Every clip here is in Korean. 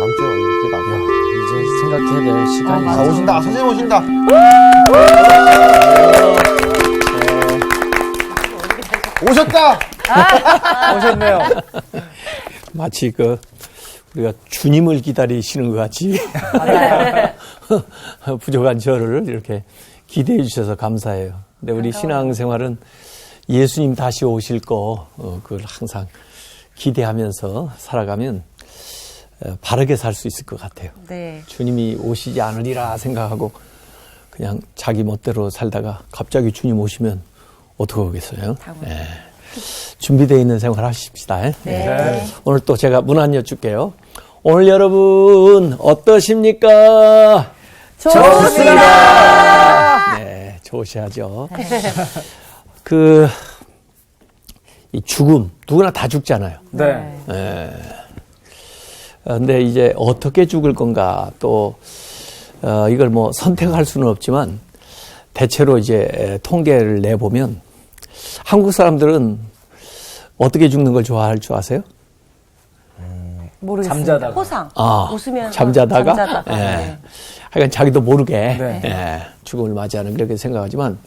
다음 주에 와요. 그게 나을 것 이제 생각해야 될 시간이 같아요. 오신다. 선생님 오신다. 오셨다. 오셨네요. 마치 우리가 주님을 기다리시는 것 같이 부족한 저를 이렇게 기대해 주셔서 감사해요. 근데 우리 신앙생활은 예수님 다시 오실 그걸 항상 기대하면서 살아가면 바르게 살 수 있을 것 같아요. 네. 주님이 오시지 않으리라 생각하고 그냥 자기 멋대로 살다가 갑자기 주님 오시면 어떻게 하겠어요? 네. 준비되어 있는 생활 하십시다. 네. 네. 오늘 또 제가 문안 여쭐게요. 오늘 여러분 어떠십니까? 좋습니다. 네, 좋으셔야죠. 이 죽음, 누구나 다 죽잖아요. 네. 네. 근데 이제 어떻게 죽을 건가 또, 이걸 뭐 선택할 수는 없지만 대체로 이제 통계를 내보면 한국 사람들은 어떻게 죽는 걸 좋아할 줄 아세요? 모르겠어요. 잠자다가. 호상. 웃으면서 잠자다가? 예. 네. 하여간 자기도 모르게 네. 죽음을 맞이하는 그렇게 생각하지만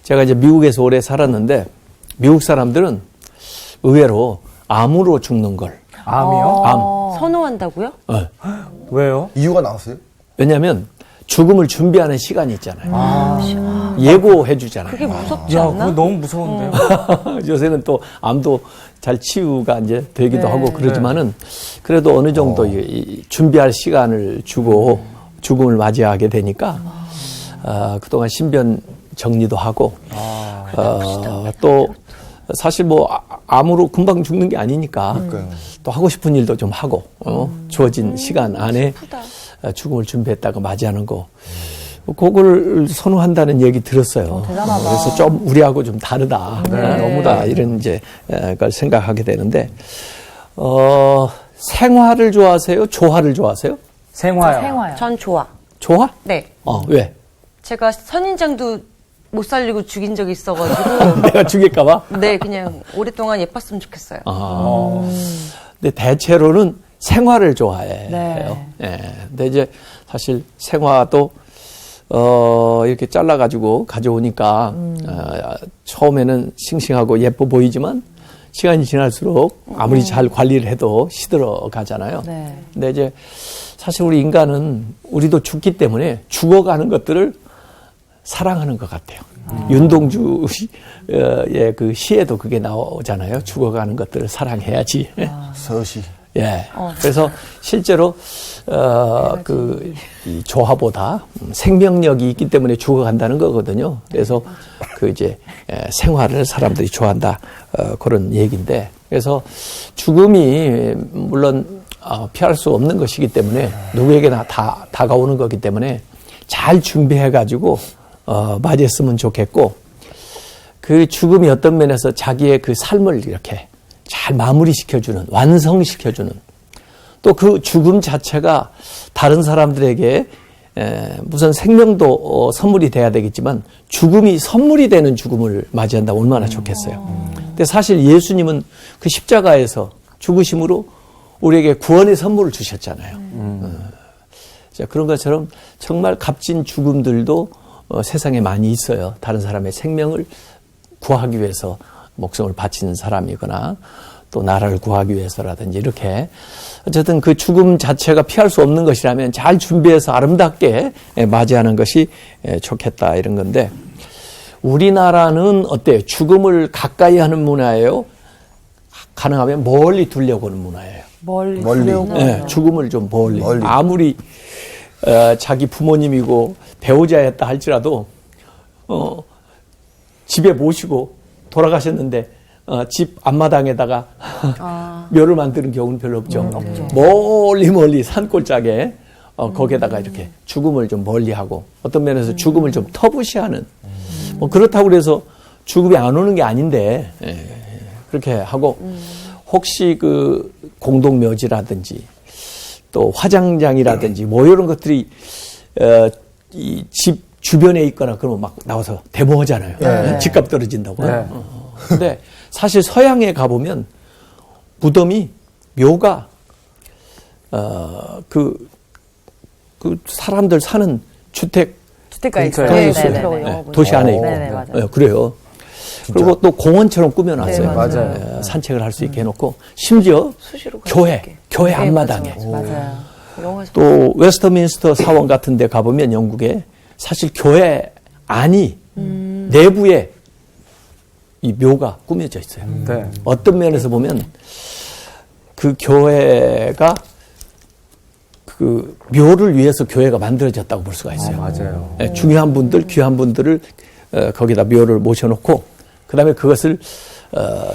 제가 이제 미국에서 오래 살았는데 미국 사람들은 의외로 암으로 죽는 걸. 암이요? 암. 선호한다고요? 왜요? 이유가 나왔어요? 왜냐하면 죽음을 준비하는 시간이 있잖아요. 예고해 주잖아요. 그게 무섭지 야, 않나? 그거 너무 무서운데요. 요새는 또 암도 잘 치유가 이제 되기도 네. 하고 그러지만은 그래도 어느 정도 이 준비할 시간을 주고 죽음을 맞이하게 되니까 그동안 신변 정리도 하고 또 사실 뭐 암으로 금방 죽는 게 아니니까 또 하고 싶은 일도 좀 하고 주어진 시간 안에 죽음을 준비했다가 맞이하는 거 그걸 선호한다는 얘기 들었어요. 대단하다. 그래서 좀 우리하고 좀 다르다. 너무다. 이런 이제 걸 생각하게 되는데 생화를 좋아하세요? 조화를 좋아하세요? 생화요. 전 좋아. 조화? 네. 왜? 제가 선인장도 못 살리고 죽인 적이 있어가지고 내가 죽일까봐? 네, 그냥 오랫동안 예뻤으면 좋겠어요. 근데 대체로는 생화를 좋아해요. 네. 근데 이제 사실 생화도 이렇게 잘라가지고 가져오니까 처음에는 싱싱하고 예뻐 보이지만 시간이 지날수록 아무리 잘 관리를 해도 시들어 가잖아요. 네. 근데 이제 사실 우리 인간은 우리도 죽기 때문에 죽어가는 것들을 사랑하는 것 같아요. 윤동주의 그 시에도 그게 나오잖아요. 죽어가는 것들을 사랑해야지. 서시. 예. 그래서 실제로 이 조화보다 생명력이 있기 때문에 죽어간다는 거거든요. 그래서 그 이제 생활을 사람들이 좋아한다 그런 얘기인데 그래서 죽음이 물론 피할 수 없는 것이기 때문에 누구에게나 다 다가오는 거기 때문에 잘 준비해 가지고 맞이했으면 좋겠고 그 죽음이 어떤 면에서 자기의 그 삶을 이렇게 잘 마무리시켜주는, 완성시켜주는 또 그 죽음 자체가 다른 사람들에게 무슨 생명도 선물이 돼야 되겠지만 죽음이 선물이 되는 죽음을 맞이한다 얼마나 좋겠어요. 근데 사실 예수님은 그 십자가에서 죽으심으로 우리에게 구원의 선물을 주셨잖아요. 자, 그런 것처럼 정말 값진 죽음들도 세상에 많이 있어요. 다른 사람의 생명을 구하기 위해서 목숨을 바치는 사람이거나 또 나라를 구하기 위해서라든지 이렇게 어쨌든 그 죽음 자체가 피할 수 없는 것이라면 잘 준비해서 아름답게 맞이하는 것이 좋겠다 이런 건데 우리나라는 어때요? 죽음을 가까이 하는 문화예요? 가능하면 멀리 두려고 하는 문화예요. 멀리. 네, 죽음을 좀 멀리. 아무리 자기 부모님이고 배우자였다 할지라도 집에 모시고 돌아가셨는데 집 앞마당에다가 묘를 만드는 경우는 별로 없죠. 멀리 산골짜기에 거기에다가 이렇게 죽음을 좀 멀리하고 어떤 면에서 죽음을 좀 터부시하는 뭐 그렇다고 그래서 죽음이 안 오는 게 아닌데 그렇게 하고 혹시 그 공동묘지라든지 또 화장장이라든지 뭐 이런 것들이 이 집 주변에 있거나 그러면 막 나와서 데모하잖아요. 집값 떨어진다고. 근데 사실 서양에 가보면 무덤이 묘가 그 사람들 사는 주택가 있어요. 가 네, 있어요. 네, 네, 도시 안에 있고. 네네, 맞아요. 네, 그래요. 그리고 또 공원처럼 꾸며놨어요. 네, 맞아요. 산책을 할 수 있게 해놓고 심지어 수시로 갈 수 있게. 교회 네, 앞마당에 맞아요. 영화에서 또 웨스터민스터 사원 같은 데 가보면 영국에 사실 교회 안이 내부에 이 묘가 꾸며져 있어요. 네. 어떤 면에서 보면 그 교회가 그 묘를 위해서 교회가 만들어졌다고 볼 수가 있어요. 맞아요. 예, 중요한 분들, 귀한 분들을 거기다 묘를 모셔놓고 그다음에 그것을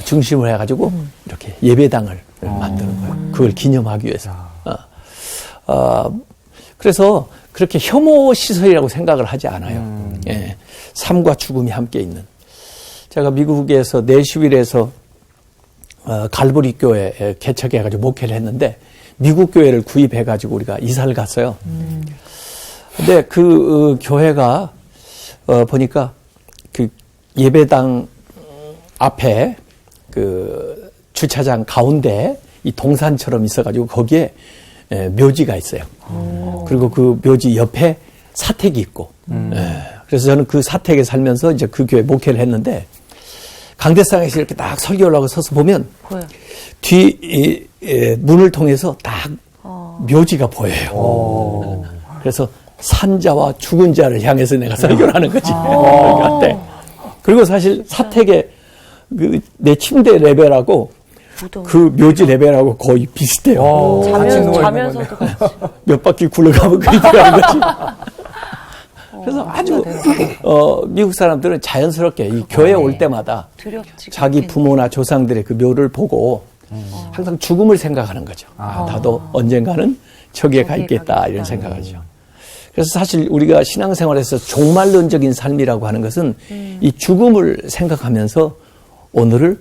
중심으로 해가지고 이렇게 예배당을 만드는 거예요. 그걸 기념하기 위해서. 그래서 그렇게 혐오 시설이라고 생각을 하지 않아요. 예, 삶과 죽음이 함께 있는. 제가 미국에서 내슈빌에서 갈보리 교회 개척해가지고 목회를 했는데 미국 교회를 구입해가지고 우리가 이사를 갔어요. 근데 그 교회가 보니까 그 예배당 앞에 그 주차장 가운데 이 동산처럼 있어가지고 거기에 묘지가 있어요. 그리고 그 묘지 옆에 사택이 있고. 그래서 저는 그 사택에 살면서 이제 그 교회 목회를 했는데 강대상에서 이렇게 딱 설교를 하고 서서 보면 보여요. 뒤 문을 통해서 딱 묘지가 보여요. 그래서 산자와 죽은 자를 향해서 내가 설교를 하는 거지. 설교할. 그리고 사실 사택에 내 침대 레벨하고 그 묘지 레벨하고 거의 비슷해요. 같이 누워 있는 자면서도 거네. 같이. 몇 바퀴 굴러가면 그렇게 하는 거지. 그래서 아주 미국 사람들은 자연스럽게 이 교회에 올 때마다 두렵지. 자기 부모나 조상들의 그 묘를 보고 항상 죽음을 생각하는 거죠. 나도 언젠가는 저기에 가 있겠다 이런 생각하죠. 그래서 사실 우리가 신앙생활에서 종말론적인 삶이라고 하는 것은 이 죽음을 생각하면서 오늘을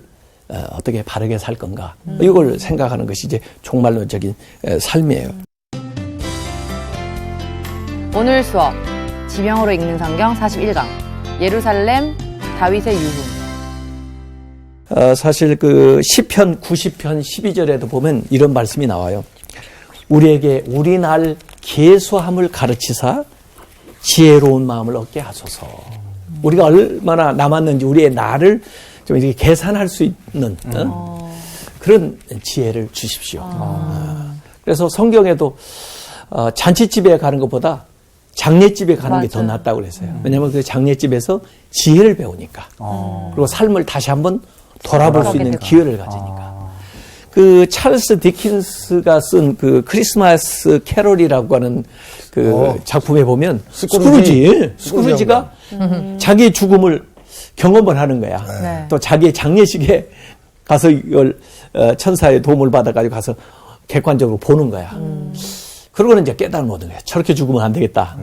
어떻게 바르게 살 건가 이걸 생각하는 것이 이제 종말론적인 삶이에요. 오늘 수업 지명으로 읽는 성경 41강 예루살렘 다윗의 유후. 사실 그 시편 90편 12절에도 보면 이런 말씀이 나와요. 우리에게 우리 날 계수함을 가르치사 지혜로운 마음을 얻게 하소서. 우리가 얼마나 남았는지 우리의 날을 좀 이렇게 계산할 수 있는 그런 지혜를 주십시오. 그래서 성경에도 잔치집에 가는 것보다 장례집에 가는 게 더 낫다고 그랬어요. 왜냐하면 그 장례집에서 지혜를 배우니까. 그리고 삶을 다시 한번 돌아볼 수 있는 기회를 가지니까. 그 찰스 디킨스가 쓴 그 크리스마스 캐롤이라고 하는 그 작품에 보면 스크루지가 자기의 죽음을 경험을 하는 거야. 네. 또 자기의 장례식에 가서 이걸 천사의 도움을 받아가지고 가서 객관적으로 보는 거야. 그러고는 이제 깨달음 얻은 거야. 저렇게 죽으면 안 되겠다.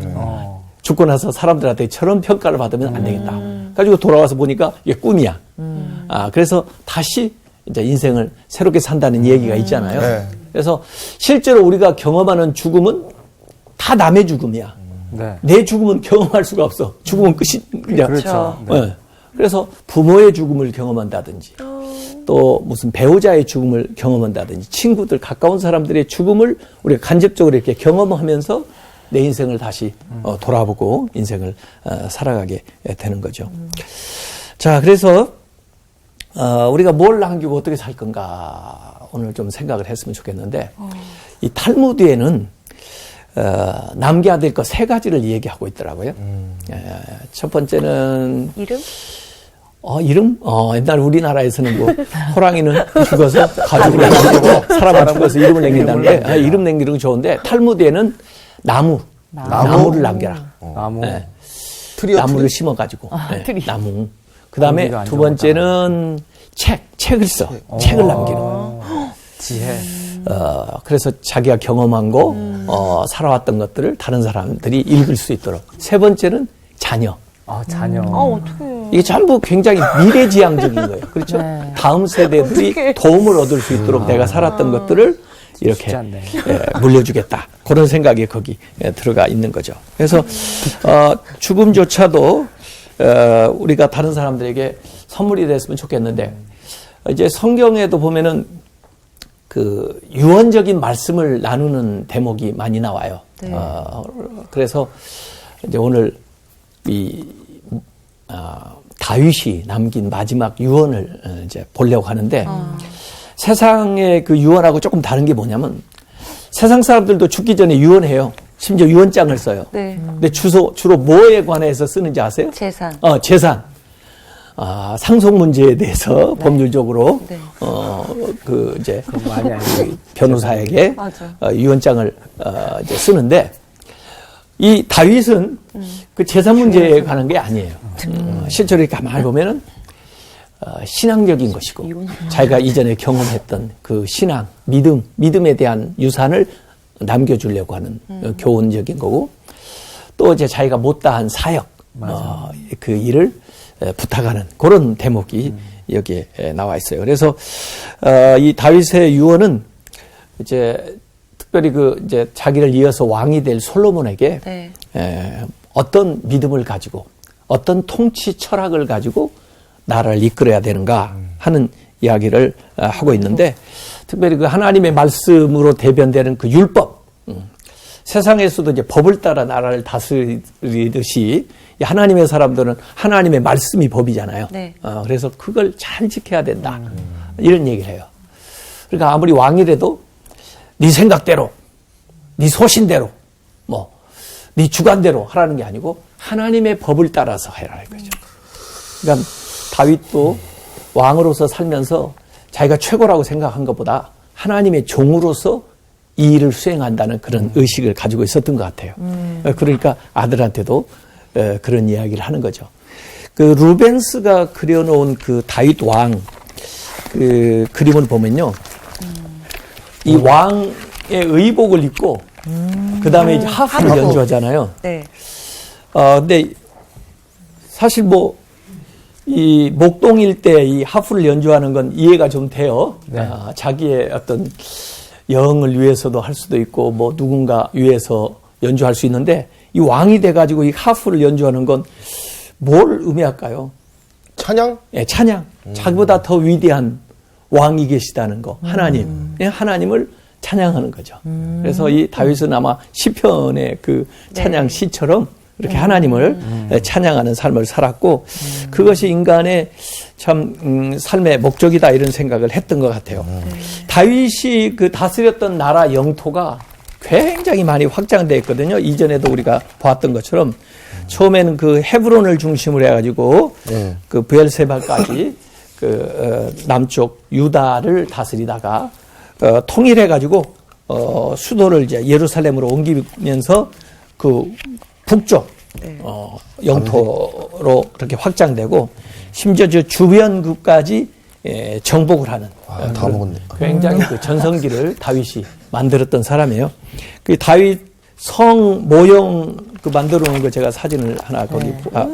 죽고 나서 사람들한테 저런 평가를 받으면 안 되겠다. 가지고 돌아와서 보니까 이게 꿈이야. 그래서 다시 이제 인생을 새롭게 산다는 얘기가 있잖아요. 네. 그래서 실제로 우리가 경험하는 죽음은 다 남의 죽음이야. 네. 내 죽음은 경험할 수가 없어. 죽음은 끝이 그냥. 그렇죠. 네. 네. 그래서 부모의 죽음을 경험한다든지 또 무슨 배우자의 죽음을 경험한다든지 친구들 가까운 사람들의 죽음을 우리가 간접적으로 이렇게 경험하면서 내 인생을 다시 돌아보고 인생을 살아가게 되는 거죠. 자, 그래서 우리가 뭘 남기고 어떻게 살 건가 오늘 좀 생각을 했으면 좋겠는데 이 탈무드에는 남겨야 될 것 세 가지를 얘기하고 있더라고요. 첫 번째는 이름? 옛날 우리나라에서는 뭐 호랑이는 죽어서 가죽을 남기고 사람은 죽어서 이름을 남긴다는데 이름 남기는 건 좋은데 탈무드에는 나무를 남겨라. 나무. 네. 트리어 나무를 심어가지고 트리. 나무. 그 다음에 공기가 안 두 번째는 책을 써. 책을 남기는 거예요. 지혜. 그래서 자기가 경험한 거, 살아왔던 것들을 다른 사람들이 읽을 수 있도록. 세 번째는 자녀. 자녀. 어떡해. 이게 전부 굉장히 미래지향적인 거예요. 그렇죠? 네. 다음 세대들이 도움을 얻을 수 있도록 내가 살았던 것들을 이렇게 쉽지 않네. 물려주겠다. 그런 생각이 거기 들어가 있는 거죠. 그래서 죽음조차도 우리가 다른 사람들에게 선물이 됐으면 좋겠는데 이제 성경에도 보면은 그 유언적인 말씀을 나누는 대목이 많이 나와요. 네. 그래서 이제 오늘 다윗이 남긴 마지막 유언을 이제 보려고 하는데 세상의 그 유언하고 조금 다른 게 뭐냐면 세상 사람들도 죽기 전에 유언해요. 심지어 유언장을 써요. 네. 근데 주로 뭐에 관해서 쓰는지 아세요? 재산. 재산. 상속 문제에 대해서 법률적으로 네. 이제 변호사에게 맞아. 유언장을 이제 쓰는데 이 다윗은 그 재산 문제에 관한 게 아니에요. 실제로 가만히 보면은 신앙적인 것이고 자기가 이전에 경험했던 그 신앙, 믿음에 대한 유산을 남겨주려고 하는 교훈적인 거고 또 이제 자기가 못다한 사역, 그 일을 부탁하는 그런 대목이 여기에 나와 있어요. 그래서 이 다윗의 유언은 이제 특별히 이제 자기를 이어서 왕이 될 솔로몬에게 네. 어떤 믿음을 가지고 어떤 통치 철학을 가지고 나라를 이끌어야 되는가 하는 이야기를 하고 있는데 특별히 그 하나님의 말씀으로 대변되는 그 율법, 세상에서도 이제 법을 따라 나라를 다스리듯이 하나님의 사람들은 하나님의 말씀이 법이잖아요. 네. 그래서 그걸 잘 지켜야 된다. 이런 얘기를 해요. 그러니까 아무리 왕이라도 네 생각대로, 네 소신대로, 네 주관대로 하라는 게 아니고 하나님의 법을 따라서 해라는 거죠. 그러니까 다윗도 왕으로서 살면서 자기가 최고라고 생각한 것보다 하나님의 종으로서 이 일을 수행한다는 그런 의식을 가지고 있었던 것 같아요. 그러니까 아들한테도 그런 이야기를 하는 거죠. 그 루벤스가 그려놓은 그 다윗 왕 그 그림을 보면요, 이 왕의 의복을 입고 그 다음에 이제 하프를 연주하잖아요. 네. 근데 사실 이 목동일 때 이 하프를 연주하는 건 이해가 좀 돼요. 네. 자기의 어떤 영을 위해서도 할 수도 있고 누군가 위해서 연주할 수 있는데 이 왕이 돼가지고 이 하프를 연주하는 건 뭘 의미할까요? 찬양? 예, 찬양. 자기보다 더 위대한 왕이 계시다는 거. 하나님. 예, 하나님을 찬양하는 거죠. 그래서 이 다윗은 아마 시편의 그 찬양 시처럼 이렇게 하나님을 찬양하는 삶을 살았고 그것이 인간의 참 삶의 목적이다 이런 생각을 했던 것 같아요. 다윗이 그 다스렸던 나라 영토가 굉장히 많이 확장되어 있거든요. 이전에도 우리가 보았던 것처럼 처음에는 그 헤브론을 중심으로 해가지고 그 브엘세바까지 그 남쪽 유다를 다스리다가 통일해가지고 수도를 이제 예루살렘으로 옮기면서 그 북쪽 영토로 그렇게 확장되고 심지어 저 주변국까지 정복을 하는 다 먹었네. 굉장히 그 전성기를 다윗이 만들었던 사람이에요. 그 다윗 성 모형 그 만들어 놓은 거 제가 사진을 하나 거기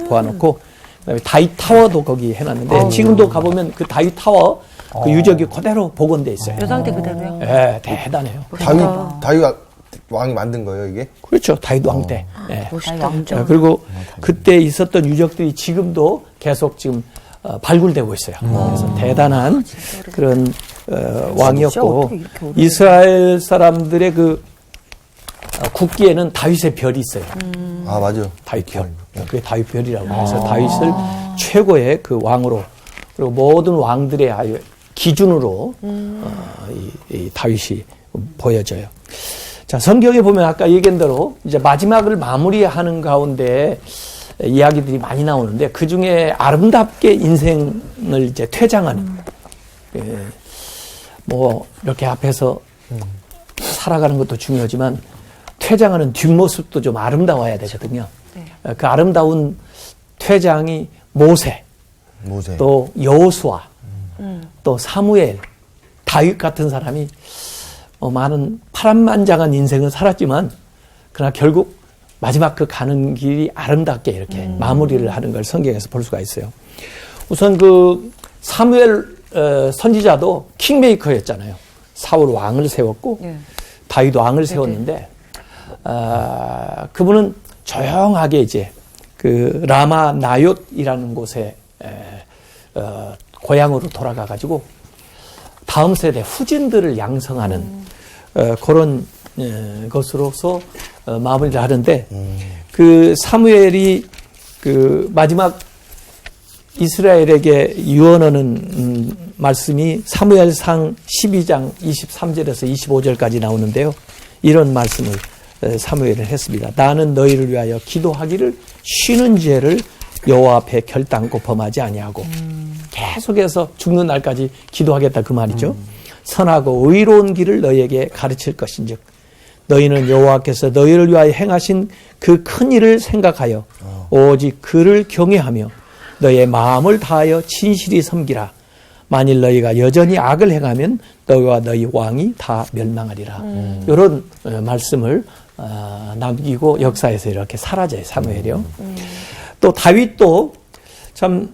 보아놓고 그다음에 다윗 타워도 거기 해놨는데 지금도 가보면 그 다윗 타워 그 유적이 그대로 복원돼 있어요. 요 상태 그대로요? 예, 대단해요. 다윗 왕이 만든 거예요, 이게? 그렇죠. 다윗 왕 때. 예. 멋있다, 엄청. 그리고 그때 있었던 유적들이 지금도 계속 지금 발굴되고 있어요. 그래서 대단한 그런 왕이었고 이스라엘 사람들의 그 국기에는 다윗의 별이 있어요. 아, 맞아요. 다윗 별. 그게 다윗 별이라고 해서 다윗을 최고의 그 왕으로 그리고 모든 왕들의 아주 기준으로 이 다윗이 보여져요. 자, 성경에 보면 아까 얘기한 대로 이제 마지막을 마무리하는 가운데 이야기들이 많이 나오는데 그 중에 아름답게 인생을 이제 퇴장하는, 이렇게 앞에서 살아가는 것도 중요하지만 퇴장하는 뒷모습도 좀 아름다워야 되거든요. 네. 그 아름다운 퇴장이 모세. 또 여호수아, 또 사무엘, 다윗 같은 사람이 많은 파란만장한 인생을 살았지만 그러나 결국 마지막 그 가는 길이 아름답게 이렇게 마무리를 하는 걸 성경에서 볼 수가 있어요. 우선 그 사무엘 선지자도 킹메이커였잖아요. 사울 왕을 세웠고 다윗 왕을 세웠는데 그분은 조용하게 이제 그 라마 나옳이라는 곳에 고향으로 돌아가 가지고 다음 세대 후진들을 양성하는 그런 것으로서 마무리를 하는데 그 사무엘이 그 마지막 이스라엘에게 유언하는 말씀이 사무엘상 12장 23절에서 25절까지 나오는데요. 이런 말씀을 사무엘은 했습니다. 나는 너희를 위하여 기도하기를 쉬는 죄를 여호와 앞에 결단코 범하지 아니하고 계속해서 죽는 날까지 기도하겠다 그 말이죠. 선하고 의로운 길을 너희에게 가르칠 것인즉 너희는 여호와께서 너희를 위하여 행하신 그 큰 일을 생각하여 오직 그를 경외하며 너희의 마음을 다하여 진실히 섬기라. 만일 너희가 여전히 악을 행하면 너희와 너희 왕이 다 멸망하리라. 이런 말씀을 남기고 역사에서 이렇게 사라져요. 사무엘이요. 또 다윗도 참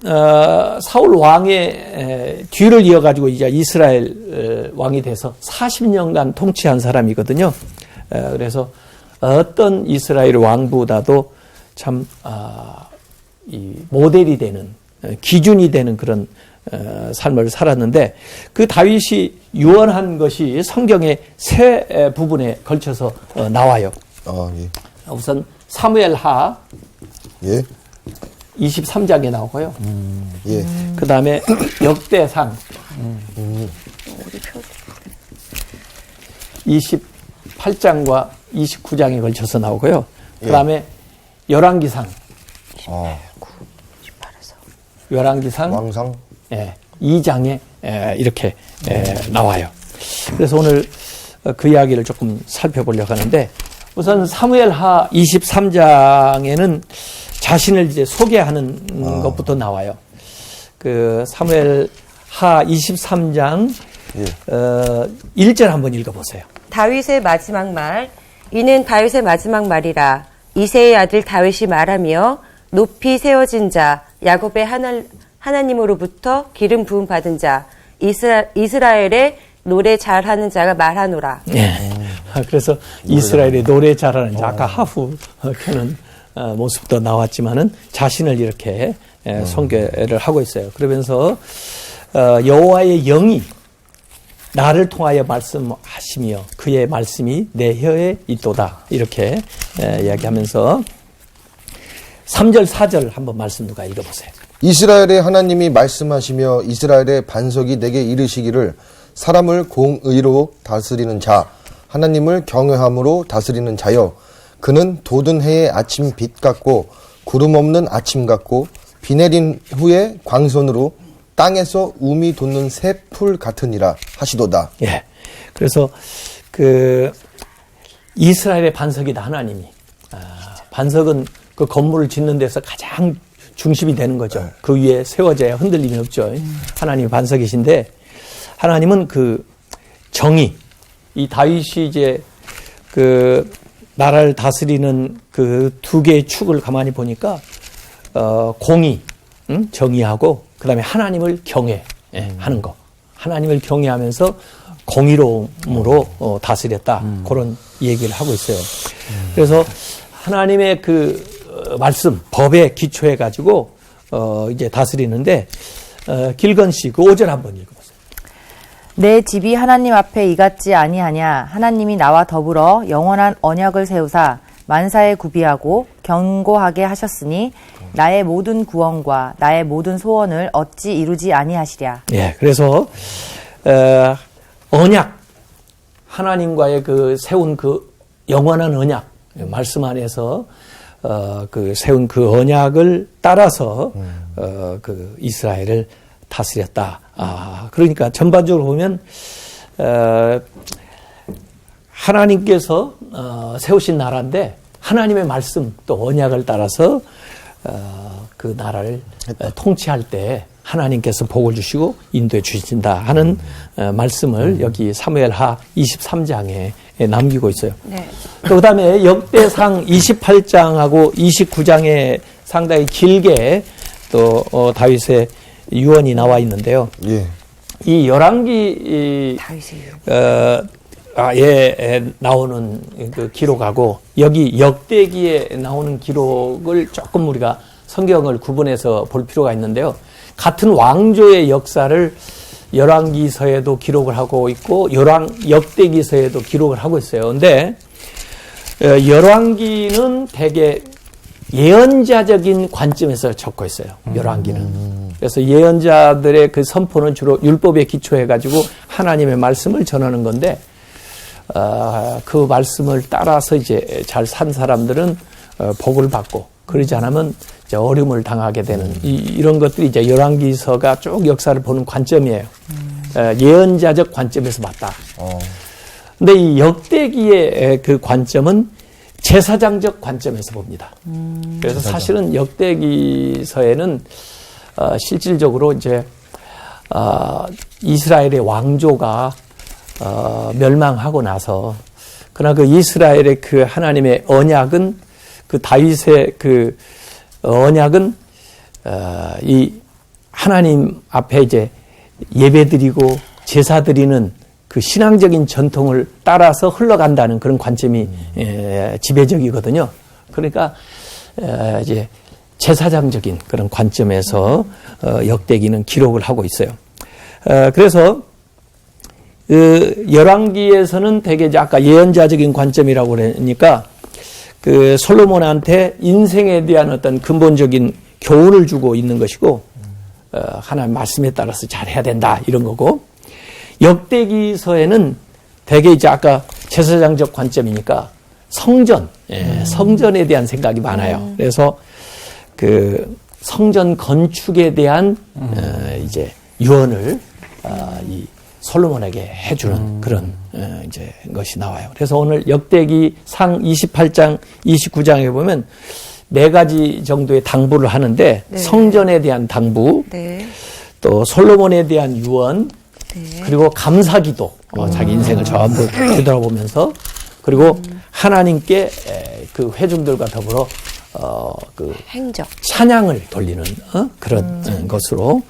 사울 왕의 뒤를 이어가지고 이제 이스라엘 왕이 돼서 40년간 통치한 사람이거든요. 그래서 어떤 이스라엘 왕보다도 참 이 모델이 되는 기준이 되는 그런 삶을 살았는데 그 다윗이 유언한 것이 성경의 세 부분에 걸쳐서 나와요. 예. 우선 사무엘하 예. 23장에 나오고요. 예. 그 다음에 역대상 28장과 29장에 걸쳐서 나오고요. 그 다음에 열왕기상 열왕기상 왕상. 예, 2장에 이렇게 나와요. 그래서 오늘 그 이야기를 조금 살펴보려고 하는데 우선 사무엘하 23장에는 자신을 이제 소개하는 것부터 나와요. 그 사무엘하 23장 1절 한번 읽어보세요. 다윗의 마지막 말. 이는 다윗의 마지막 말이라. 이새의 아들 다윗이 말하며 높이 세워진 자 야곱의 하나님으로부터 기름 부음 받은 자 이스라엘의 노래 잘하는 자가 말하노라. 예. 그래서 이스라엘의 노래 잘하는 자 아까 하프 켜는 모습도 나왔지만은 자신을 이렇게 소개를 하고 있어요. 그러면서 여호와의 영이 나를 통하여 말씀하시며 그의 말씀이 내 혀에 있도다. 이렇게 이야기하면서 3절 4절 한번 말씀 누가 읽어보세요. 이스라엘의 하나님이 말씀하시며 이스라엘의 반석이 내게 이르시기를 사람을 공의로 다스리는 자 하나님을 경외함으로 다스리는 자여 그는 돋은 해의 아침 빛 같고 구름 없는 아침 같고 비 내린 후에 광선으로 땅에서 움이 돋는 새 풀 같으니라 하시도다. 예. 그래서 그 이스라엘의 반석이다 하나님이. 반석은 그 건물을 짓는 데서 가장 중심이 되는 거죠. 그 위에 세워져야 흔들림이 없죠. 하나님이 반석이신데 하나님은 그 정의, 이 다윗이 이제 그 나라를 다스리는 그 두 개의 축을 가만히 보니까 공의, 정의하고 그다음에 하나님을 경외하는 거. 하나님을 경외하면서 공의로움으로 다스렸다. 그런 얘기를 하고 있어요. 그래서 하나님의 그 말씀, 법에 기초해 가지고 이제 다스리는데 길건 씨 그 5절 한번 읽어보세요. 내 집이 하나님 앞에 이같지 아니하냐. 하나님이 나와 더불어 영원한 언약을 세우사 만사에 구비하고 견고하게 하셨으니 나의 모든 구원과 나의 모든 소원을 어찌 이루지 아니하시랴. 예, 그래서 언약 하나님과의 그 세운 그 영원한 언약 말씀 안에서 그 세운 그 언약을 따라서 그 이스라엘을 다스렸다. 그러니까 전반적으로 보면 하나님께서 세우신 나라인데 하나님의 말씀 또 언약을 따라서 그 나라를 통치할 때 하나님께서 복을 주시고 인도해 주신다 하는 말씀을 여기 사무엘하 23장에 남기고 있어요. 네. 또 그다음에 역대상 28장하고 29장에 상당히 길게 또 다윗의 유언이 나와 있는데요. 예. 이 열왕기 에 나오는 그 기록하고 여기 역대기에 나오는 기록을 조금 우리가 성경을 구분해서 볼 필요가 있는데요. 같은 왕조의 역사를 열왕기서에도 기록을 하고 있고 역대기서에도 기록을 하고 있어요. 근데 열왕기는 대개 예언자적인 관점에서 적고 있어요. 열왕기는. 그래서 예언자들의 그 선포는 주로 율법에 기초해가지고 하나님의 말씀을 전하는 건데, 그 말씀을 따라서 이제 잘 산 사람들은 복을 받고, 그러지 않으면 이제 어려움을 당하게 되는 이런 것들이 이제 열왕기서가 쭉 역사를 보는 관점이에요. 예언자적 관점에서 봤다. 근데 이 역대기의 그 관점은 제사장적 관점에서 봅니다. 그래서 사실은 역대기서에는 실질적으로 이제 이스라엘의 왕조가 멸망하고 나서, 그러나 그 이스라엘의 그 하나님의 언약은, 그 다윗의 그 언약은 이 하나님 앞에 이제 예배드리고 제사드리는 그 신앙적인 전통을 따라서 흘러간다는 그런 관점이 지배적이거든요. 그러니까 이제 제사장적인 그런 관점에서 역대기는 기록을 하고 있어요. 그래서 그 열왕기에서는 되게 이제 아까 예언자적인 관점이라고 그러니까 그 솔로몬한테 인생에 대한 어떤 근본적인 교훈을 주고 있는 것이고, 하나님 말씀에 따라서 잘해야 된다 이런 거고, 역대기서에는 되게 이제 아까 제사장적 관점이니까 성전, 성전에 대한 생각이 많아요. 그래서 그 성전 건축에 대한 이제 유언을 이 솔로몬에게 해주는 그런 이제 것이 나와요. 그래서 오늘 역대기 상 28장, 29장에 보면 4가지 정도의 당부를 하는데, 네. 성전에 대한 당부, 네. 또 솔로몬에 대한 유언, 그리고 감사기도, 자기 인생을 전부 되돌아보면서, 그리고 하나님께 그 회중들과 더불어 그 행적. 찬양을 돌리는 그런 것으로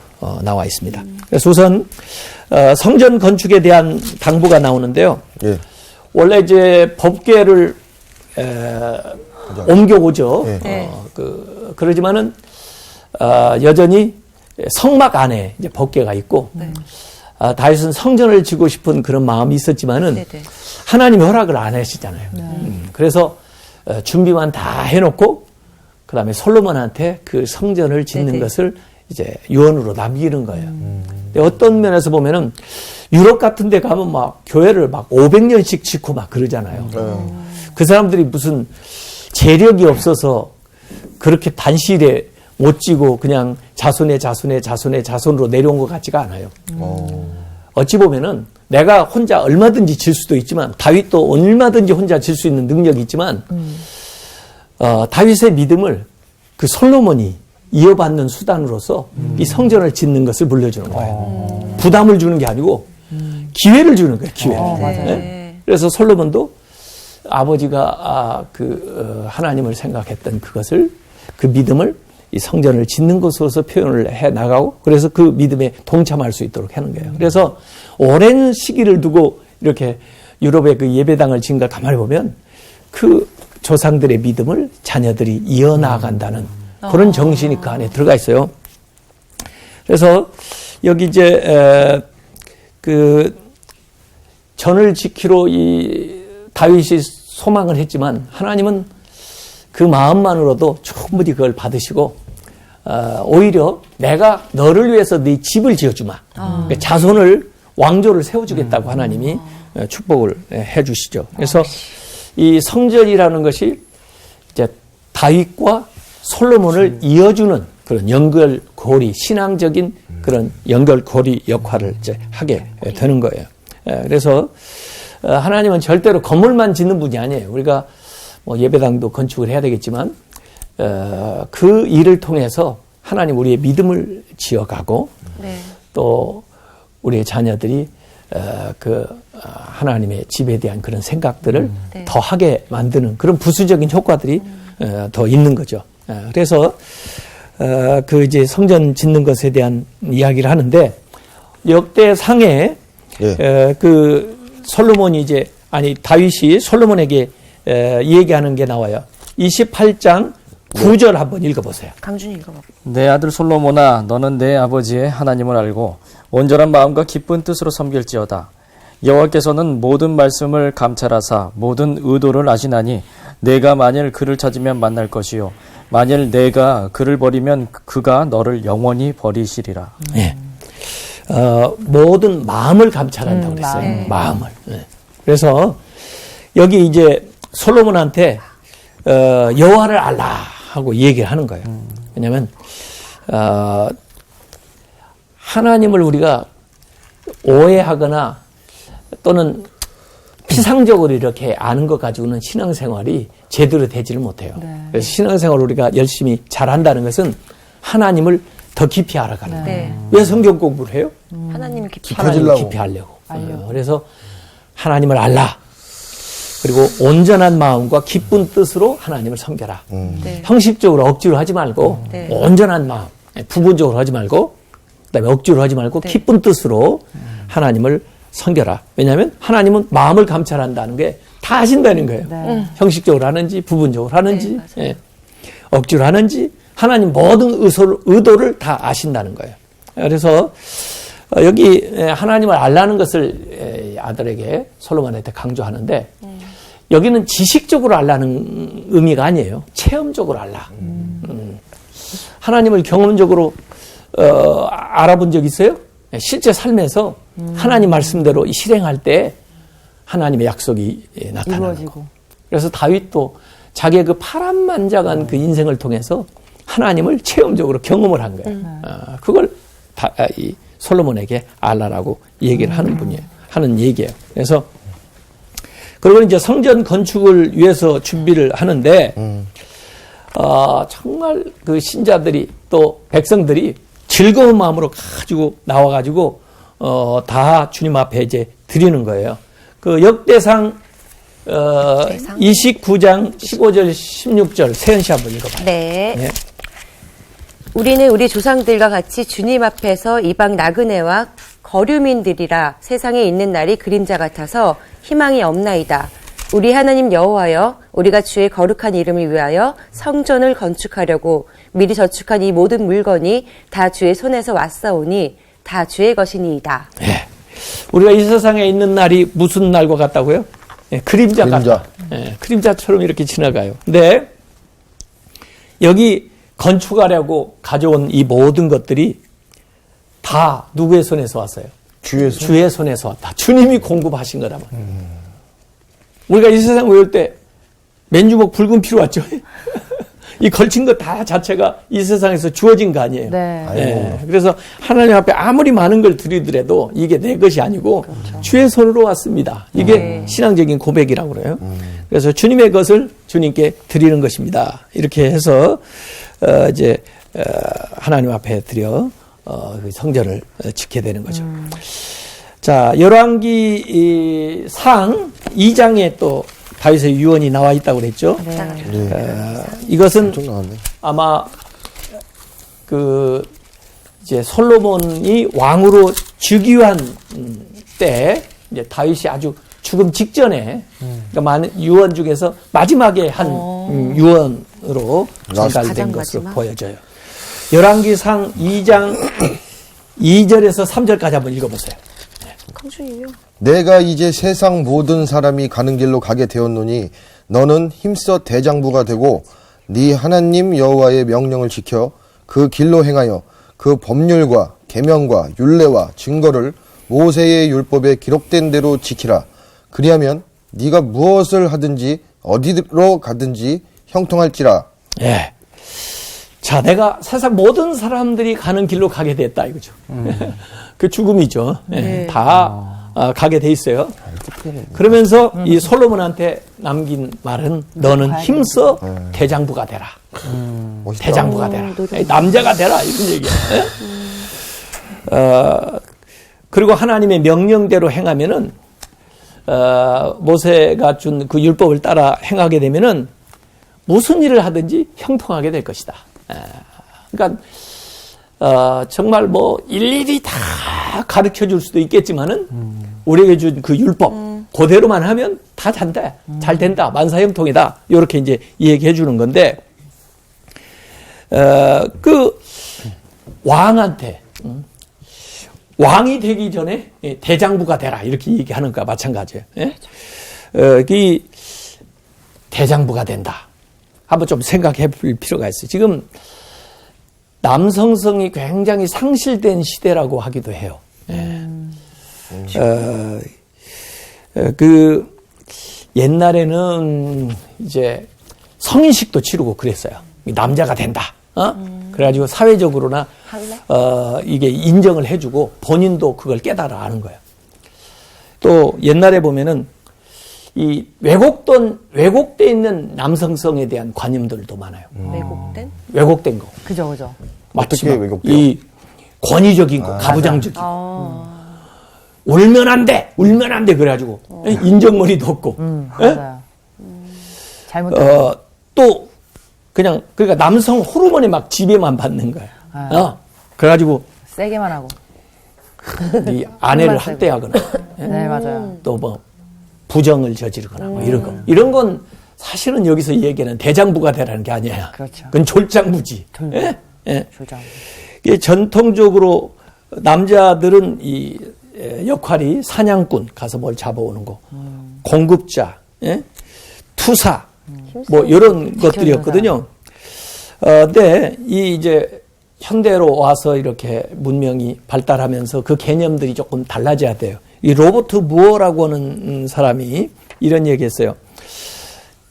나와 있습니다. 그래서 우선 성전 건축에 대한 당부가 나오는데요. 예. 원래 이제 법궤를 옮겨오죠. 예. 그러지만은 여전히 성막 안에 이제 법궤가 있고, 다윗은 성전을 지고 싶은 그런 마음이 있었지만은 네네. 하나님이 허락을 안 하시잖아요. 그래서 준비만 다 해놓고 그다음에 솔로몬한테 그 성전을 짓는 네네. 것을 이제 유언으로 남기는 거예요. 근데 어떤 면에서 보면은 유럽 같은 데 가면 막 교회를 막 500년씩 짓고 막 그러잖아요. 그 사람들이 무슨 재력이 없어서 그렇게 단실에 못 지고 그냥 자손의 자손으로 내려온 것 같지가 않아요. 어찌 보면은 내가 혼자 얼마든지 질 수도 있지만, 다윗도 얼마든지 혼자 질 수 있는 능력이 있지만, 다윗의 믿음을 그 솔로몬이 이어받는 수단으로서 이 성전을 짓는 것을 물려주는 거예요. 부담을 주는 게 아니고 기회를 주는 거예요. 기회를. 맞아요. 네? 그래서 솔로몬도 아버지가 하나님을 생각했던 그것을, 그 믿음을 이 성전을 짓는 것으로서 표현을 해 나가고, 그래서 그 믿음에 동참할 수 있도록 하는 거예요. 그래서 오랜 시기를 두고 이렇게 유럽의 그 예배당을 지은 걸 가만히 보면 그 조상들의 믿음을 자녀들이 이어나간다는 그런 정신이 그 안에 들어가 있어요. 그래서 여기 이제 그 전을 지키러 이 다윗이 소망을 했지만, 하나님은 그 마음만으로도 충분히 그걸 받으시고, 오히려 내가 너를 위해서 네 집을 지어주마. 그러니까 자손을, 왕조를 세워주겠다고 하나님이 축복을 해주시죠. 그래서 이 성전이라는 것이 이제 다윗과 솔로몬을 이어주는 그런 연결고리, 신앙적인 그런 연결고리 역할을 이제 하게 되는 거예요. 그래서 하나님은 절대로 건물만 짓는 분이 아니에요. 우리가 뭐 예배당도 건축을 해야 되겠지만, 그 일을 통해서 하나님 우리의 믿음을 지어가고, 네. 또 우리의 자녀들이 그 하나님의 집에 대한 그런 생각들을 네. 더 하게 만드는 그런 부수적인 효과들이 더 있는 거죠. 그래서 그 이제 성전 짓는 것에 대한 이야기를 하는데, 역대상에 그 솔로몬이 이제, 아니 다윗이 솔로몬에게 얘기하는 게 나와요. 28장 9절 한번 읽어보세요. 강준이 읽어봐. 내 아들 솔로몬아, 너는 내 아버지의 하나님을 알고 온전한 마음과 기쁜 뜻으로 섬길지어다. 여호와께서는 모든 말씀을 감찰하사 모든 의도를 아시나니 내가 만일 그를 찾으면 만날 것이요 만일 내가 그를 버리면 그가 너를 영원히 버리시리라. 예. 모든 마음을 감찰한다고 그랬어요. 마음을. 예. 그래서 여기 이제 솔로몬한테 여호와를 알라 하고 얘기를 하는 거예요. 왜냐하면 하나님을 우리가 오해하거나 또는 피상적으로 이렇게 아는 것 가지고는 신앙생활이 제대로 되지를 못해요. 그래서 신앙생활을 우리가 열심히 잘한다는 것은 하나님을 더 깊이 알아가는 거예요. 네. 왜 성경 공부를 해요? 하나님을 깊이 하나님을 깊이 하려고. 그래서 하나님을 알라. 그리고 온전한 마음과 기쁜 뜻으로 하나님을 섬겨라. 네. 형식적으로 억지로 하지 말고 네. 온전한 마음, 부분적으로 하지 말고 그다음에 억지로 하지 말고 네. 기쁜 뜻으로 하나님을 섬겨라. 왜냐하면 하나님은 마음을 감찰한다는 게 다 아신다는 거예요. 형식적으로 하는지 부분적으로 하는지 네, 억지로 하는지 하나님 모든 의도를 다 아신다는 거예요. 그래서 여기 하나님을 알라는 것을 아들에게 솔로몬한테 강조하는데 여기는 지식적으로 알라는 의미가 아니에요. 체험적으로 알라. 하나님을 경험적으로 알아본 적 있어요? 실제 삶에서 하나님 말씀대로 실행할 때 하나님의 약속이 나타나는 거. 그래서 다윗도 자기의 그 파란만장한 그 인생을 통해서 하나님을 체험적으로 경험을 한 거예요. 그걸 이 솔로몬에게 알라라고 얘기를 하는 분이에요. 하는 얘기예요. 그래서 그리고 이제 성전 건축을 위해서 준비를 하는데 정말 그 신자들이 또 백성들이 즐거운 마음으로 가지고 나와가지고 다 주님 앞에 이제 드리는 거예요. 그 역대상 29장 15절 16절 세연 씨 한번 읽어봐요. 네. 네. 우리는 우리 조상들과 같이 주님 앞에서 이방 나그네와 거류민들이라 세상에 있는 날이 그림자 같아서 희망이 없나이다. 우리 하나님 여호와여, 우리가 주의 거룩한 이름을 위하여 성전을 건축하려고 미리 저축한 이 모든 물건이 다 주의 손에서 왔사오니 다 주의 것이니이다. 네. 우리가 이 세상에 있는 날이 무슨 날과 같다고요? 네, 그림자 같다. 네, 그림자처럼 이렇게 지나가요. 근데 여기 건축하려고 가져온 이 모든 것들이 다 누구의 손에서 왔어요? 주의 손에서 왔다. 주님이 공급하신 거다. 우리가 이 세상 올 때 맨주먹 붉은 피로 왔죠. 이 걸친 것 다 자체가 이 세상에서 주어진 거 아니에요. 네. 네. 그래서 하나님 앞에 아무리 많은 걸 드리더라도 이게 내 것이 아니고 주의 손으로 왔습니다. 이게 신앙적인 고백이라고 그래요. 그래서 주님의 것을 주님께 드리는 것입니다. 이렇게 해서 이제 하나님 앞에 드려 그 성전을 짓게 되는 거죠. 자, 열왕기 상 2장에 또 다윗의 유언이 나와 있다고 그랬죠. 이것은 아마 그 이제 솔로몬이 왕으로 즉위한 때 이제 다윗이 아주 죽음 직전에 그러니까 많은 유언 중에서 마지막에 한 유언으로 전달된 것으로 보여져요. 열왕기상 2장 2절에서 3절까지 한번 읽어보세요. 내가 이제 세상 모든 사람이 가는 길로 가게 되었노니 너는 힘써 대장부가 되고 네 하나님 여호와의 명령을 지켜 그 길로 행하여 그 법률과 계명과 율례와 증거를 모세의 율법에 기록된 대로 지키라. 그리하면 네가 무엇을 하든지 어디로 가든지 형통할지라. 예. 자, 내가 세상 모든 사람들이 가는 길로 가게 됐다 이거죠. 그 죽음이죠. 예, 다 가게 돼 있어요. 그러면서 이 솔로몬한테 남긴 말은 너는 힘써 대장부가 되라. 대장부가 되라. 남자가 되라 이런 얘기예요. 그리고 하나님의 명령대로 행하면은 모세가 준 그 율법을 따라 행하게 되면은 무슨 일을 하든지 형통하게 될 것이다. 그러니까 정말 뭐 일일이 다 가르쳐 줄 수도 있겠지만은 우리에게 준 그 율법 그대로만 하면 다 잔다, 잘 된다, 만사형통이다 이렇게 이제 얘기해 주는 건데 그 왕한테 왕이 되기 전에 대장부가 되라 이렇게 얘기하는 거와 마찬가지예요. 예? 이 대장부가 된다. 한번 좀 생각해 볼 필요가 있어요. 지금 남성성이 굉장히 상실된 시대라고 하기도 해요. 예. 그 옛날에는 이제 성인식도 치르고 그랬어요. 남자가 된다. 그래가지고 사회적으로나 이게 인정을 해주고 본인도 그걸 깨달아 아는 거예요. 또 옛날에 보면은 이 왜곡돼 있는 남성성에 대한 관념들도 많아요. 왜곡된 거. 그죠. 어떻게 왜곡돼요? 이 권위적인 거, 가부장적인 거. 울면 안 돼! 그래가지고 인정머리도 없고. 맞아요. 잘못. 또 그냥 그러니까 남성 호르몬에 막 지배만 받는 거야. 그래가지고 세게만 하고. 이 아내를 세고. 학대하거나, 네, 맞아요. 또 뭐 부정을 저지르거나 뭐 이런 거. 이런 건 사실은 여기서 얘기하는 대장부가 되라는 게 아니야. 그렇죠. 그건 졸장부지. 예? 조장. 이게 전통적으로 남자들은 이 역할이 사냥꾼 가서 뭘 잡아오는 거, 공급자, 예? 투사, 뭐 이런 것들이었거든요. 근데 이 이제 현대로 와서 이렇게 문명이 발달하면서 그 개념들이 조금 달라져야 돼요. 이 로버트 무어라고 하는 사람이 이런 얘기했어요.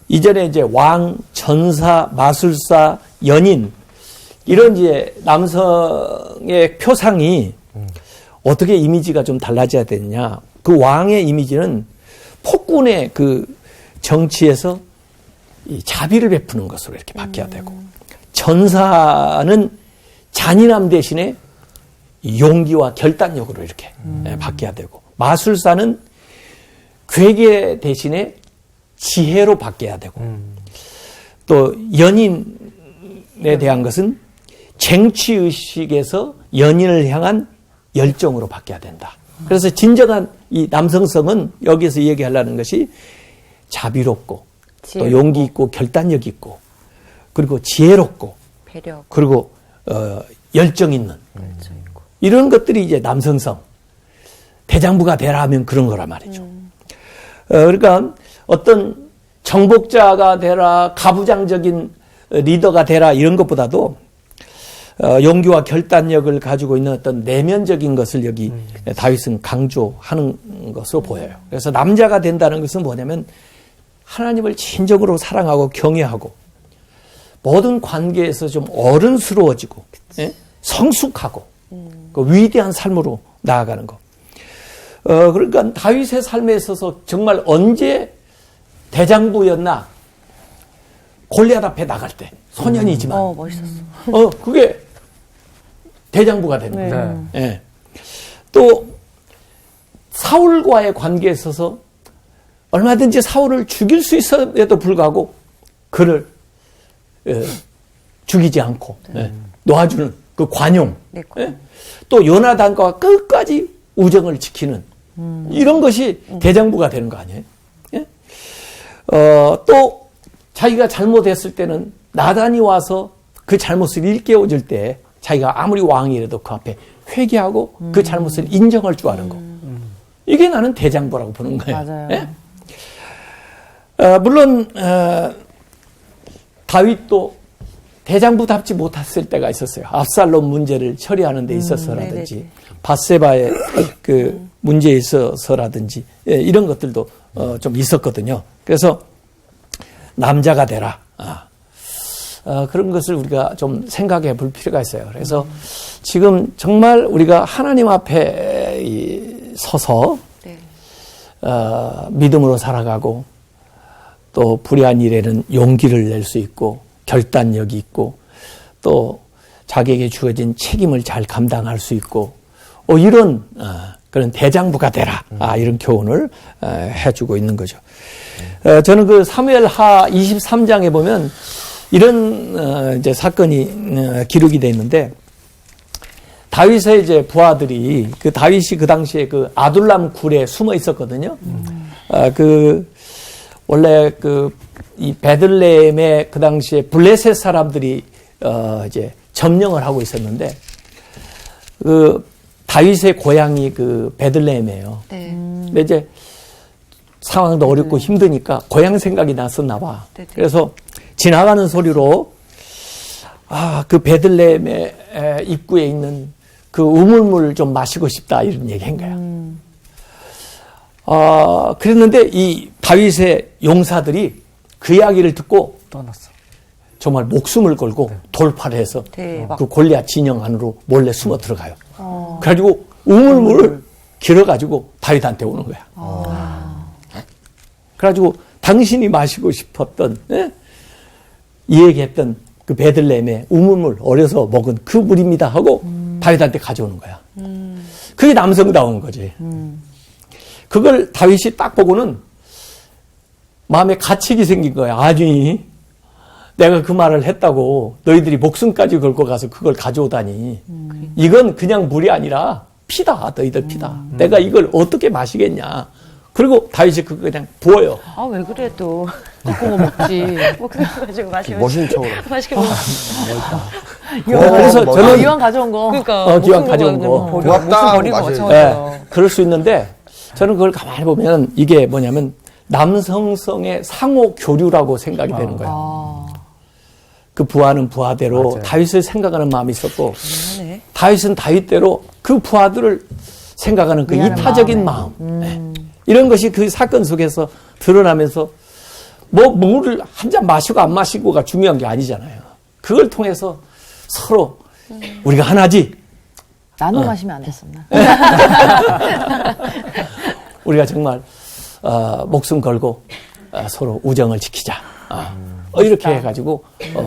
이전에 이제 왕, 전사, 마술사, 연인 이런 이제 남성의 표상이 어떻게 이미지가 좀 달라져야 되느냐. 그 왕의 이미지는 폭군의 그 정치에서 이 자비를 베푸는 것으로 이렇게 바뀌어야 되고, 전사는 잔인함 대신에 용기와 결단력으로 이렇게 바뀌어야 되고, 마술사는 괴계 대신에 지혜로 바뀌어야 되고, 또 연인에 대한 것은 쟁취의식에서 연인을 향한 열정으로 바뀌어야 된다. 그래서 진정한 이 남성성은 여기서 얘기하려는 것이 자비롭고 또 용기 있고 결단력 있고 그리고 지혜롭고 배려. 그리고 열정 있는 이런 것들이 이제 남성성. 대장부가 되라 하면 그런 거란 말이죠. 그러니까 어떤 정복자가 되라, 가부장적인 리더가 되라 이런 것보다도 용기와 결단력을 가지고 있는 어떤 내면적인 것을 여기 다윗은 강조하는 것으로 보여요. 그래서 남자가 된다는 것은 뭐냐면 하나님을 진정으로 사랑하고 경외하고 모든 관계에서 좀 어른스러워지고 예? 성숙하고 그 위대한 삶으로 나아가는 것. 그러니까 다윗의 삶에 있어서 정말 언제 대장부였나? 골리앗 앞에 나갈 때 소년이지만 멋있었어. 그게 대장부가 되는 거예요. 네. 예. 또 사울과의 관계에 있어서 얼마든지 사울을 죽일 수 있음에도 불구하고 그를 죽이지 않고 놓아주는 그 관용. 예? 또 요나단과 끝까지 우정을 지키는 이런 것이 대장부가 되는 거 아니에요? 예? 또 자기가 잘못했을 때는 나단이 와서 그 잘못을 일깨워줄 때 자기가 아무리 왕이라도 그 앞에 회개하고 그 잘못을 인정할 줄 아는 거. 이게 나는 대장부라고 보는 거예요. 맞아요. 예? 물론 다윗도 대장부답지 못했을 때가 있었어요. 압살롬 문제를 처리하는 데 있어서라든지 밧세바의 그 문제에 있어서라든지 예, 이런 것들도 좀 있었거든요. 그래서 남자가 되라. 그런 것을 우리가 좀 생각해 볼 필요가 있어요. 그래서 지금 정말 우리가 하나님 앞에 서서 믿음으로 살아가고 또 불의한 일에는 용기를 낼 수 있고 결단력이 있고 또 자기에게 주어진 책임을 잘 감당할 수 있고 이런 그런 대장부가 되라. 이런 교훈을 해주고 있는 거죠. 저는 그 사무엘하 23장에 보면 이런 이제 사건이 기록이 되어 있는데 다윗의 이제 부하들이 그 다윗이 그 당시에 그 아둘람 굴에 숨어 있었거든요. 그 원래 그 이 베들레헴의 그 당시에 블레셋 사람들이 이제 점령을 하고 있었는데 그 다윗의 고향이 그 베들레헴이에요. 네. 근데 이제 상황도 어렵고 힘드니까 고향 생각이 났었나 봐. 네네. 그래서 지나가는 소리로 그 베들레헴의 입구에 있는 그 우물물 좀 마시고 싶다 이런 얘기 한 거야. 그랬는데 이 다윗의 용사들이 그 이야기를 듣고 떠났어. 정말 목숨을 걸고 돌파를 해서 대박. 그 골리앗 진영 안으로 몰래 숨어 들어가요. 그래가지고 우물물을 길어가지고 다윗한테 오는 거야. 그래가지고 당신이 마시고 싶었던 얘기했던 그 베들레헴의 우물물 어려서 먹은 그 물입니다 하고 다윗한테 가져오는 거야. 그게 남성다운 거지. 그걸 다윗이 딱 보고는 마음에 가책이 생긴 거야. 아니 내가 그 말을 했다고 너희들이 목숨까지 걸고 가서 그걸 가져오다니. 이건 그냥 물이 아니라 피다. 너희들 피다. 내가 이걸 어떻게 마시겠냐. 그리고 다윗이 그거 그냥 부어요. 아, 왜 그래 또. 그거 먹지. 목숨 가지고 마시면. 멋있는 척으로. 맛있게 먹어. 그래서 저는 기왕 가져온 거. 그러니까. 기왕 가져온 거. 고맙다 목숨 하고 버리고 마셔야지. 마셔가지고. 그럴 수 있는데 저는 그걸 가만히 보면 이게 뭐냐면 남성성의 상호 교류라고 생각이 되는 거예요. 그 부하는 부하대로 맞아요. 다윗을 생각하는 마음이 있었고 그러네. 다윗은 다윗대로 그 부하들을 생각하는 그 미안한 이타적인 마음. 네. 이런 것이 그 사건 속에서 드러나면서 뭐 물을 한 잔 마시고 안 마시고가 중요한 게 아니잖아요. 그걸 통해서 서로 우리가 하나지. 나눠 마시면 안 됐었나? 우리가 정말 목숨 걸고 서로 우정을 지키자. 이렇게 해가지고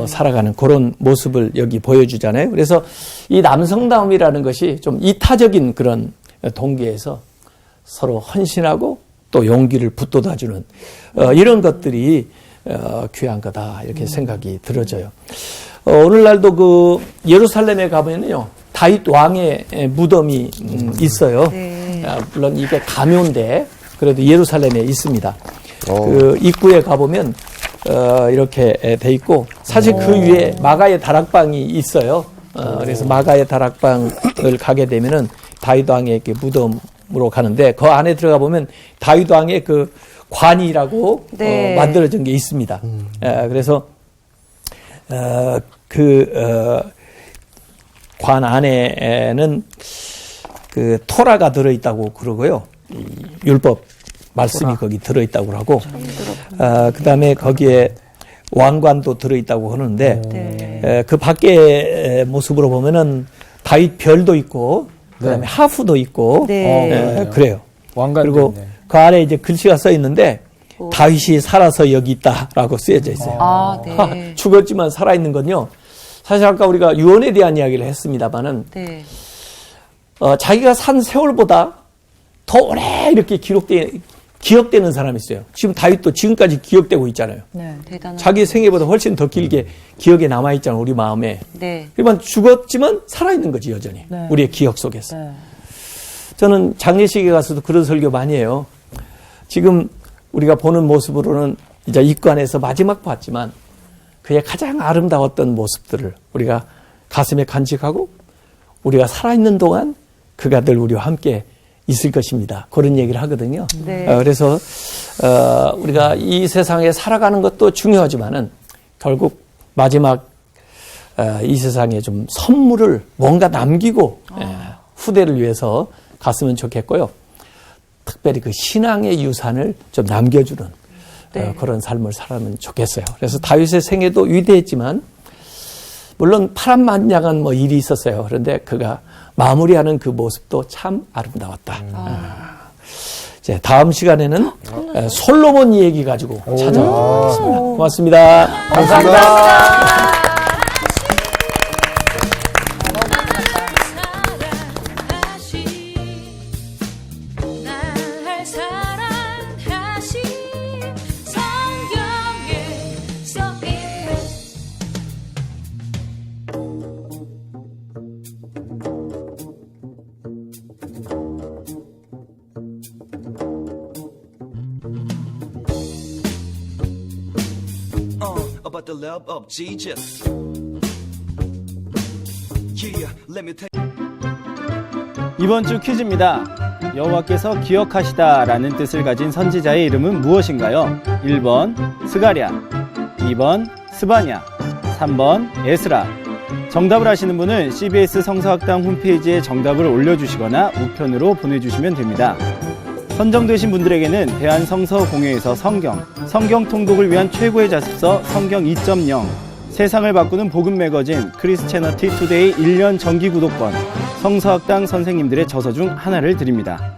살아가는 그런 모습을 여기 보여주잖아요. 그래서 이 남성다움이라는 것이 좀 이타적인 그런 동기에서 서로 헌신하고 또 용기를 붙돋아주는 이런 것들이 귀한 거다 이렇게 생각이 들어져요. 오늘날도 그 예루살렘에 가보면요 다윗 왕의 무덤이 있어요. 네. 물론 이게 가묘인데 그래도 예루살렘에 있습니다. 오. 그 입구에 가보면 이렇게 돼 있고 사실 그 위에 마가의 다락방이 있어요. 그래서 마가의 다락방을 가게 되면은 다윗 왕의 그 무덤으로 가는데 그 안에 들어가 보면 다윗 왕의 그 관이라고 네. 만들어진 게 있습니다. 그래서 관 안에는 그 토라가 들어있다고 그러고요. 이 율법 말씀이 거기 들어있다고 하고, 그 다음에 거기에 왕관도 들어있다고 하는데, 네. 그 밖의 모습으로 보면은 다윗 별도 있고, 그 다음에 하프도 있고, 네. 그래요. 왕관도 그리고 있네. 그 안에 이제 글씨가 써 있는데, 다윗이 살아서 여기 있다라고 쓰여져 있어요. 아, 네. 죽었지만 살아있는 건요. 사실 아까 우리가 유언에 대한 이야기를 했습니다만은, 네. 자기가 산 세월보다 더 오래 이렇게 기억되는 사람이 있어요. 지금 다윗도 지금까지 기억되고 있잖아요. 네. 대단한. 자기 생애보다 훨씬 더 길게 기억에 남아있잖아요. 우리 마음에. 네. 그러면 죽었지만 살아있는 거지 여전히. 네. 우리의 기억 속에서. 네. 저는 장례식에 가서도 그런 설교 많이 해요. 지금 우리가 보는 모습으로는 이제 입관에서 마지막 봤지만 그의 가장 아름다웠던 모습들을 우리가 가슴에 간직하고 우리가 살아있는 동안 그가 늘 우리와 함께 있을 것입니다. 그런 얘기를 하거든요. 네. 그래서 우리가 이 세상에 살아가는 것도 중요하지만은 결국 마지막 이 세상에 좀 선물을 뭔가 남기고 후대를 위해서 갔으면 좋겠고요. 특별히 그 신앙의 유산을 좀 남겨주는 네. 그런 삶을 살아면 좋겠어요. 그래서 다윗의 생애도 위대했지만 물론 파란만장한 뭐 일이 있었어요. 그런데 그가 마무리하는 그 모습도 참 아름다웠다. 이제 다음 시간에는 솔로몬 얘기 가지고 찾아오겠습니다. 고맙습니다. 감사합니다. 날 사랑하신 성경에 써있네. About the love of Jesus. Yeah, let me tell you. 이번 주 퀴즈입니다. 여호와께서 기억하시다라는 뜻을 가진 선지자의 이름은 무엇인가요? 1번 스가랴, 2번 스바냐, 3번 에스라. 정답을 아시는 분은 CBS 성서학당 홈페이지에 정답을 올려주시거나 우편으로 보내주시면 됩니다. 선정되신 분들에게는 대한성서공회에서 성경 통독을 위한 최고의 자습서 성경 2.0, 세상을 바꾸는 복음 매거진 크리스채너티 투데이 1년 정기 구독권, 성서학당 선생님들의 저서 중 하나를 드립니다.